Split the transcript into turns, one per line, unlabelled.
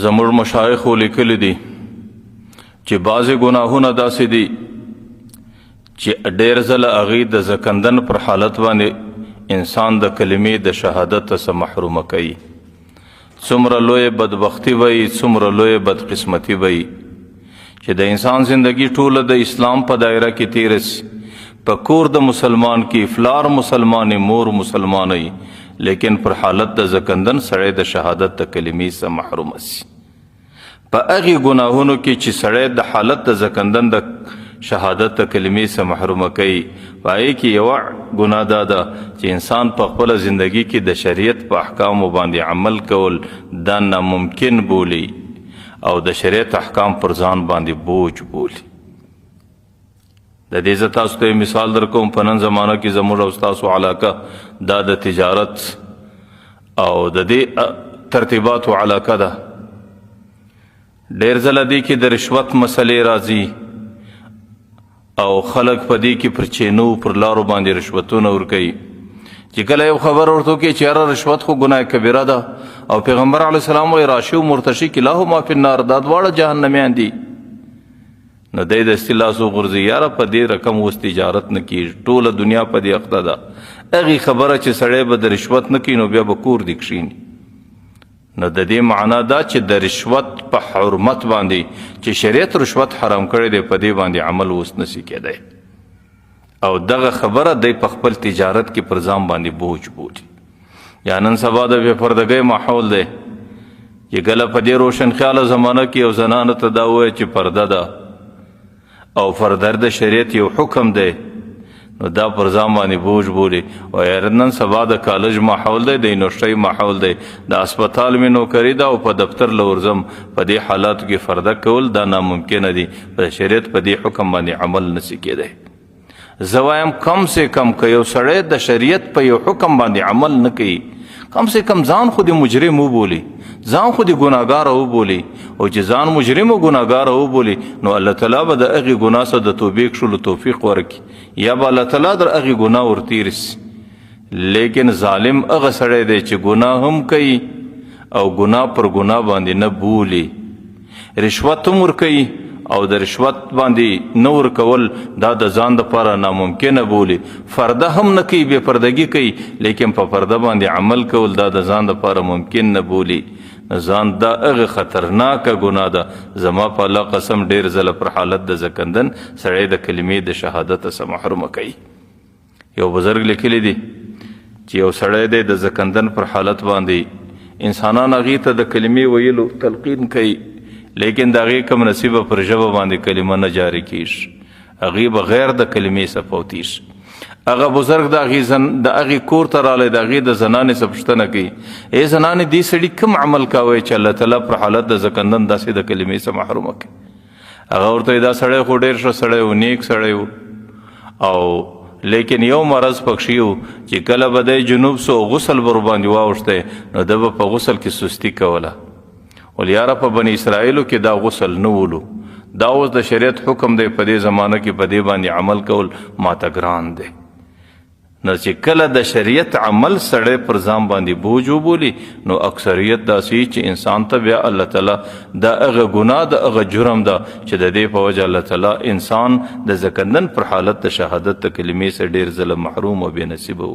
زموږ مشایخو لیکلی دي چې بعضې ګناهونه داسې دي چې ډېر ځله هغې د زکندن پر حالت باندې انسان د کلمې د شهادت څخه محرومه کوي. څومره لویه بدبختي به وي، څومره لویه بدقسمتي به وي چې د انسان زندگی ټوله د اسلام په دایره کې تیره سي، په کور د مسلمان کې فلار مسلمان مور مسلمانۍ، لیکن پر حالت د زکندن سړی د شهادت د کلمې څخه محروم سي. په هغې ګناهونو کې چې سړی د حالت د زکندن د شهادت د کلمې څخه محرومه کوي، په هغې کې یوه ګناه دا ده چې انسان په خپله زندگی کې د شریعت په احکامو باندې عمل کول دا ناممکن بولي او د شریعت احکام پر ځان باندې بوج بولي. د دې زه تاسو ته مثال در کوم. په نن زمانه کې زموږ او ستاسو علاقه دا د تجارت او د دې ترتیباتو علاقه ده. ډېر ځله دې کې د رشوت مسلې راځي او خلک په دې کې پر چینو پر لارو باندې رشوتونه ورکوي چې کله یو خبر ورته وکړي چې یاره رشوت خو ګناه کبیره ده او پیغمبر علیه السلام وایي راشي و مرتشي کلاهما فی النار، دا دواړه جهنمیان دي. نو دی دستي لاس وغورځي، یاره په دې رقم اوس تجارت نه کېږي، ټوله دنیا په دې اخته ده. هغې خبره چې سړی به د رشوت نه کوي نو بیا به کور دې کښېني. نو د دې معنا دا چې د رشوت په حرمت باندې چې شریعت رشوت حرام کړی دی، په دې باندې عمل اوس نشي کېدی او دغه خبره دی په خپل تجارت کې پر ځان باندې بوج بولي. یا نن سبا د بې پردګۍ ماحول دی چې کله په دې روشن خیاله زمانه کې یو زنانه ته دا ووایي چې پرده ده او پرده د شریعت یو حکم دی، نو دا پر ځان باندې بوج بولي. او یاره نن سبا د کالج ماحول دی، د یونیورسټۍ ماحول دی، د اسپتال مې نوکري ده او په دفتر له ورځم، په دې حالاتو کې پرده کول دا ناممکنه دي. په شریعت په دې حکم باندې عمل نشي کېدی. زه وایم کم سے کم که یو سړی د شریعت په یو حکم باندې عمل نه کوي، کم سے کم ځان خو د مجرم وبولي، ځان خو د ګناهګاره وبولي. او چې ځان مجرم او ګناهګاره وبولي نو الله تعالی به د هغې ګناه څخه د توبې کښلو توفیق ورکړي، یا به الله تعالی در هغې ګناه ورتېر سي. لیکن ظالم هغه سړی دی چې ګناه هم کوي او ګناه پر ګناه باندې نه بولي، رشوت هم ورکوي او د رشوت باندې نه ورکول دا د ځان دپاره ناممکنه بولي. پرده هم نه کوي، بې پردګي کوي، لیکن په پرده باندې عمل کول دا د ځان دپاره ممکن نه بولي. ځان دا هغه خطرناکه ګناه ده. زما په الله قسم ډېر ځله پر حالت د زکندن سړی د کلمې د شهادت څخه محرومه کوي. یو بزرګ لیکلی دی چې یو سړی دی د زکندن پر حالت باندې انسانان هغې ته د کلمې ویلو تلقین کوي، لیکن د هغې کم نصیبه پر ژبه باندې کلمه نه جاري کېږي، هغې بغیر د کلمې څخه فوتېږي. هغه بزرګ د هغې کور ته رالی، د هغې د زنانې څه پوښتنه کوي، ای زنانې دې سړي کوم عمل کوی چې الله تعالی پر حالت د زکندن داسې د کلمې څخه محرومه کوي؟ هغه ورته وایي دا سړی خو ډېر ښه سړی و، نیک سړی و، او لیکن یو مرض پکښې و چې کله به دی جنوب سو غسل به ورباندې واوښتی نو ده به په غسل کې سستي کوله. ول یاره په بني اسرائیلو کې دا غسل نه ولو، دا اوس د شریعت حکم دی، په دې زمانه کې په دې باندې عمل کول ماته ګران دی. نو چې کله د شریعت عمل سړی پر ځان باندې بوج وبولي نو اکثریت داسې چې انسان ته بیا الله تعالی دا هغه ګناه د هغه جرم ده چې د دې په وجه الله تعالی انسان د زکندن پر حالت د شهادت د کلمې څخه ډېر ځله محروم او بې نصیبه